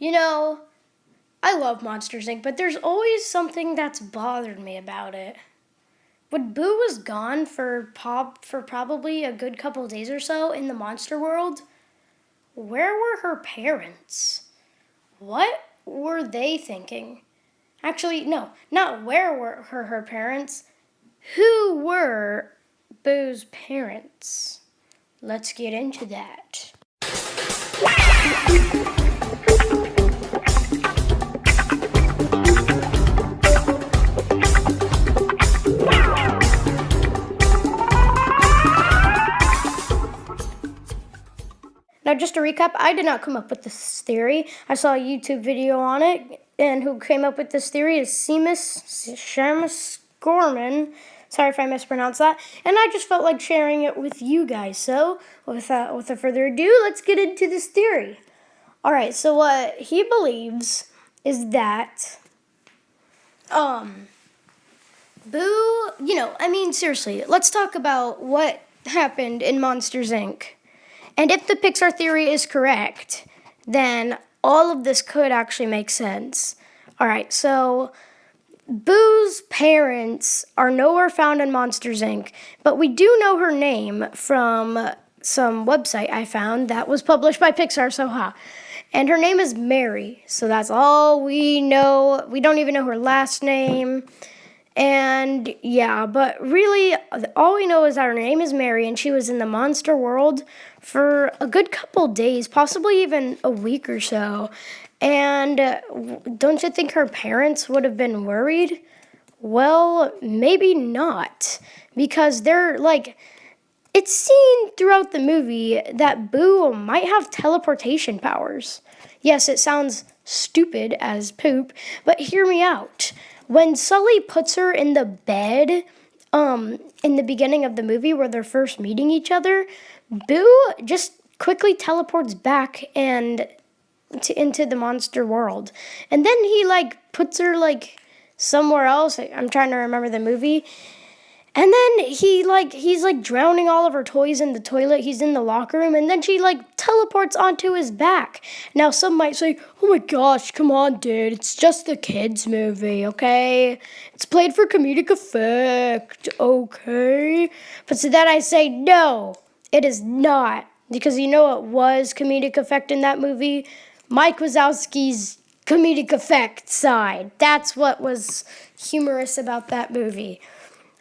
You know, I love Monsters Inc., but there's always something that's bothered me about it. When Boo was gone for probably a good couple days or so in the monster world, where were her parents? What were they thinking? Actually, no, not where were her parents. Who were Boo's parents? Let's get into that. Now, just to recap, I did not come up with this theory. I saw a YouTube video on it, and who came up with this theory is Seamus Gorman. Sorry if I mispronounced that. And I just felt like sharing it with you guys. So, without further ado, let's get into this theory. All right, so what he believes is that, Boo, seriously, let's talk about what happened in Monsters, Inc. And if the Pixar theory is correct, then all of this could actually make sense. All right, so Boo's parents are nowhere found in Monsters, Inc., but we do know her name from some website I found that was published by Pixar, so ha. And her name is Mary, so that's all we know. We don't even know her last name. And yeah, but really, all we know is that her name is Mary, and she was in the monster world for a good couple days, possibly even a week or so. And don't you think her parents would have been worried? Well, maybe not, because they're like, it's seen throughout the movie that Boo might have teleportation powers. Yes, it sounds stupid as poop, but hear me out. When Sully puts her in the bed, in the beginning of the movie where they're first meeting each other, Boo just quickly teleports back and into the monster world. And then he puts her somewhere else. I'm trying to remember the movie. And then he's drowning all of her toys in the toilet. He's in the locker room, and then she teleports onto his back. Now some might say, "Oh my gosh, come on, dude! It's just a kids' movie, okay? It's played for comedic effect, okay?" But to that I say, no, it is not, because you know what was comedic effect in that movie? Mike Wazowski's comedic effect side. That's what was humorous about that movie.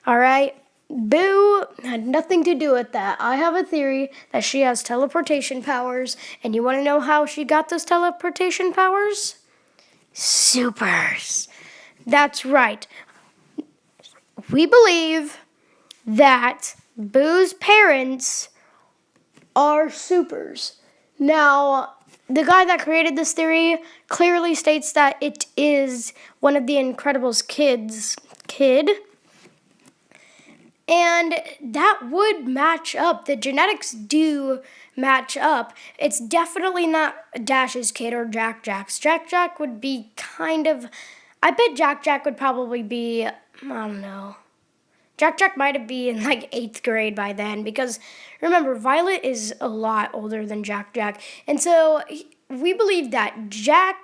All right, Boo had nothing to do with that. I have a theory that she has teleportation powers, and you want to know how she got those teleportation powers? Supers. That's right. We believe that Boo's parents are supers. Now, the guy that created this theory clearly states that it is one of the Incredibles kid. And that would match up. The genetics do match up. It's definitely not Dash's kid or Jack Jack's. Jack would be I bet Jack would probably be, I don't know. Jack might have been in 8th grade by then, because remember, Violet is a lot older than Jack. And so we believe that Jack,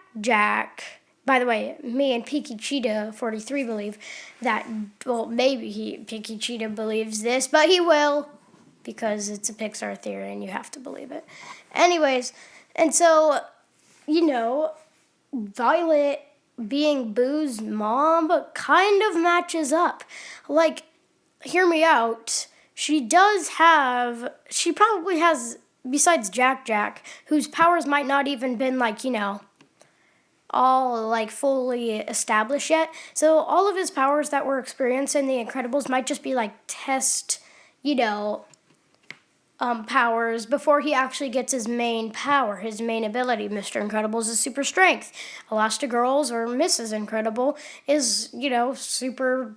by the way, me and Peaky Cheetah 43 believe that, well, maybe Peaky Cheetah believes this, but he will, because it's a Pixar theory and you have to believe it. Anyways, and so, Violet being Boo's mom kind of matches up. Hear me out. She probably has, besides Jack, whose powers might not even been all fully established yet. So all of his powers that we're experiencing in The Incredibles might just be test, powers before he actually gets his main power, his main ability. Mr. Incredible's is super strength. Elastigirl's or Mrs. Incredible is, super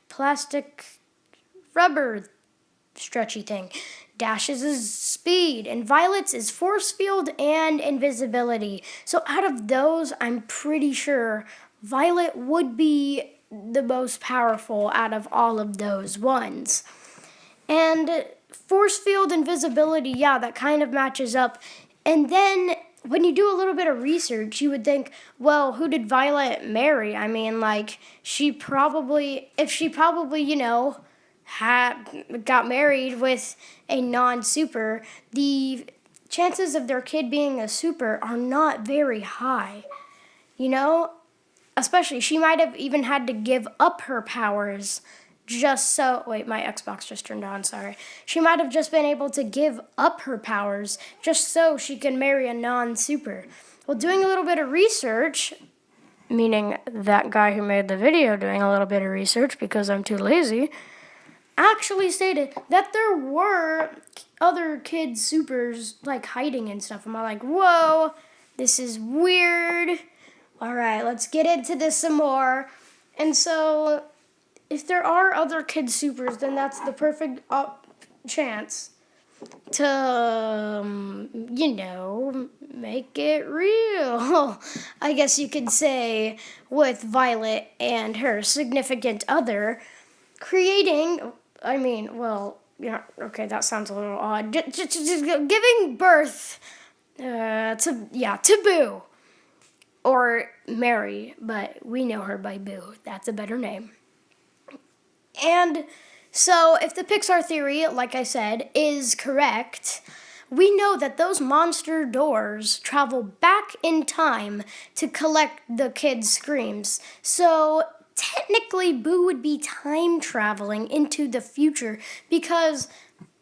plastic rubber stretchy thing. Dash's is speed, and Violet's is force field and invisibility. So out of those, I'm pretty sure Violet would be the most powerful out of all of those ones. And force field, invisibility, yeah, that kind of matches up. And then when you do a little bit of research, you would think, well, who did Violet marry? I mean, like, if she probably, got married with a non-super, the chances of their kid being a super are not very high, you know? Especially, she might have even had to give up her powers just so. Wait, my Xbox just turned on, sorry. She might have just been able to give up her powers just so she can marry a non super. Well, doing a little bit of research, meaning that guy who made the video doing a little bit of research because I'm too lazy, actually stated that there were other kid supers like hiding and stuff. I'm all like, whoa, this is weird. All right, let's get into this some more. And so, if there are other kid supers, then that's the perfect chance to, make it real. I guess you could say, with Violet and her significant other creating, okay, that sounds a little odd. Just giving birth to Boo. Or Mary, but we know her by Boo. That's a better name. And so, if the Pixar theory, like I said, is correct, we know that those monster doors travel back in time to collect the kids' screams. So, technically, Boo would be time traveling into the future because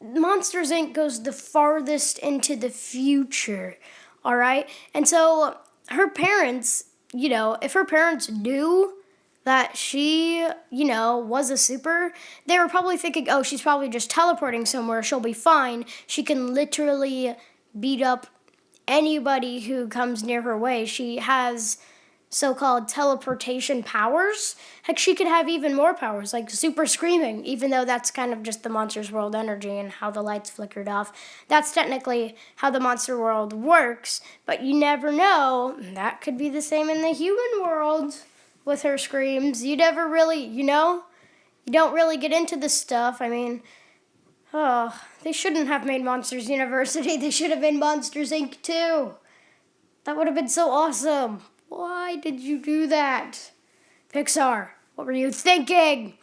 Monsters Inc. goes the farthest into the future. All right? And so, her parents, if her parents knew that she, was a super, they were probably thinking, oh, she's probably just teleporting somewhere. She'll be fine. She can literally beat up anybody who comes near her way. She has so-called teleportation powers. Heck, she could have even more powers, like super screaming, even though that's kind of just the Monsters World energy and how the lights flickered off. That's technically how the Monster World works, but you never know. That could be the same in the human world with her screams. You never really, you don't really get into this stuff. I mean, they shouldn't have made Monsters University. They should have made Monsters Inc. too. That would have been so awesome. Why did you do that? Pixar, what were you thinking?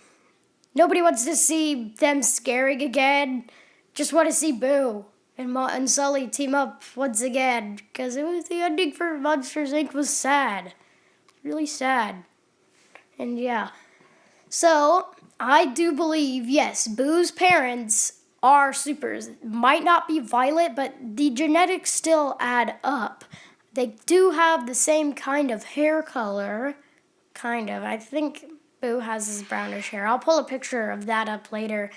Nobody wants to see them scaring again. Just want to see Boo and Sully team up once again. Because the ending for Monsters Inc. was sad. Really sad. And yeah. So, I do believe, yes, Boo's parents are supers. Might not be Violet, but the genetics still add up. They do have the same kind of hair color. Kind of. I think Boo has this brownish hair. I'll pull a picture of that up later.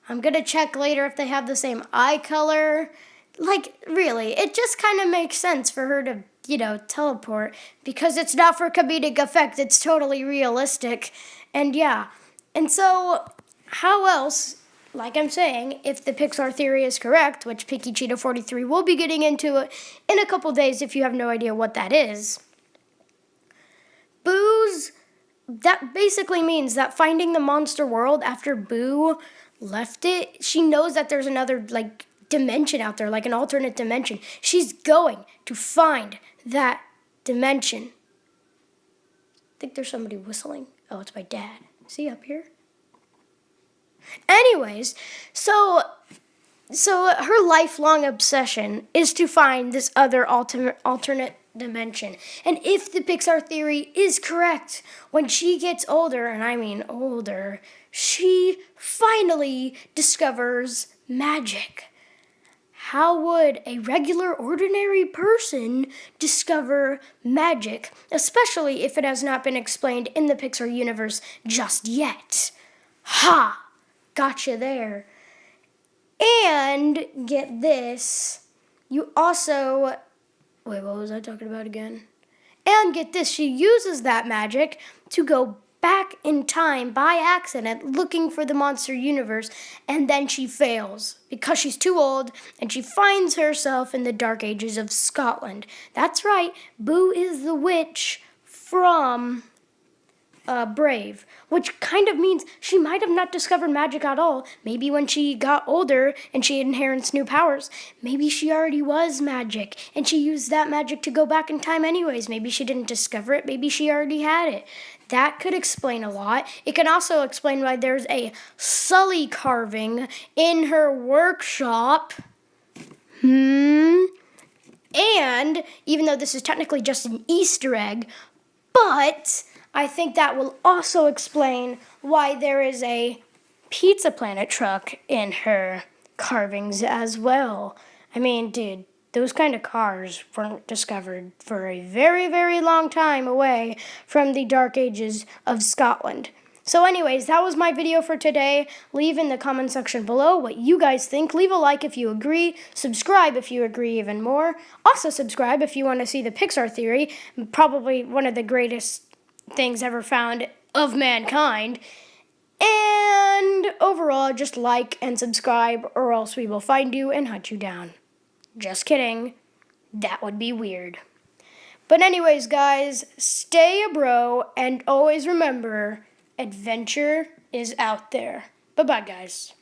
I'm going to check later if they have the same eye color. Like, really, it just kind of makes sense for her to, teleport. Because it's not for comedic effect. It's totally realistic. And yeah. And so, how else... Like I'm saying, if the Pixar theory is correct, which Pinky Cheetah 43 will be getting into in a couple days if you have no idea what that is, that basically means that finding the monster world after Boo left it, she knows that there's another, dimension out there, like an alternate dimension. She's going to find that dimension. I think there's somebody whistling. Oh, it's my dad. Is he up here? Anyways, so her lifelong obsession is to find this other alternate dimension. And if the Pixar theory is correct, when she gets older, and I mean older, she finally discovers magic. How would a regular, ordinary person discover magic, especially if it has not been explained in the Pixar universe just yet? Ha! Gotcha there. And get this, you also... Wait, what was I talking about again? And get this, she uses that magic to go back in time by accident looking for the monster universe, and then she fails because she's too old, and she finds herself in the dark ages of Scotland. That's right, Boo is the witch from brave, which kind of means she might have not discovered magic at all. Maybe when she got older and she inherits new powers, maybe she already was magic and she used that magic to go back in time anyways. Maybe she didn't discover it, maybe she already had it. That could explain a lot. It can also explain why there's a Sully carving in her workshop. And even though this is technically just an Easter egg, but I think that will also explain why there is a Pizza Planet truck in her carvings as well. I mean, dude, those kind of cars weren't discovered for a very, very long time away from the dark ages of Scotland. So anyways, that was my video for today. Leave in the comment section below what you guys think. Leave a like if you agree. Subscribe if you agree even more. Also subscribe if you want to see the Pixar theory, probably one of the greatest things ever found of mankind. And overall, just like and subscribe or else we will find you and hunt you down. Just kidding. That would be weird. But anyways, guys, stay a bro and always remember, adventure is out there. Bye-bye, guys.